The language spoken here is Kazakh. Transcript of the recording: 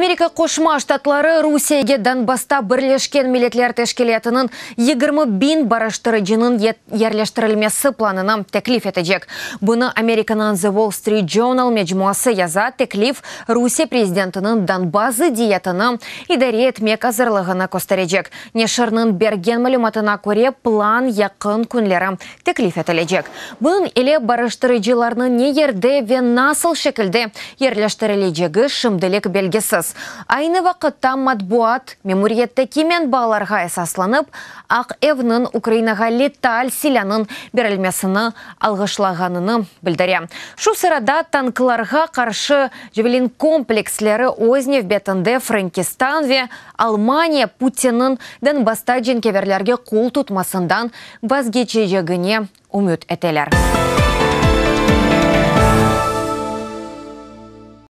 Америка Кошма Штатлары Русияге Донбасста бірлешкен милетлер тәшкилетінің 20.000 бараштырыжының ерлештірілмесі планына теклиф етежек. Бұны Американың The Wall Street Journal меджмуасы яза теклиф Русия президентінің Донбазы диетіні идаре етмек азырлығына көстережек. Нешырның берген мәліматына көре план яқын күнлері теклиф етілежек. Бұның еле бараштырыжыларының не ерде ве насыл шекілде ерлештірілежегі шымдылек белгісіз. Айны вақытта матбуат мемориетті кемен бағаларға эсасланып, ақ евнің Украинаға леталь силянын берілмесіні алғышлағаныны білдіре. Шу сырада танкыларға қаршы Жевелин комплекслері Ознев бетінде Франкистан ве Алмания Путинның Донбасста женкеверлерге қол тұтмасындан вазгечежегіне үміт етелер.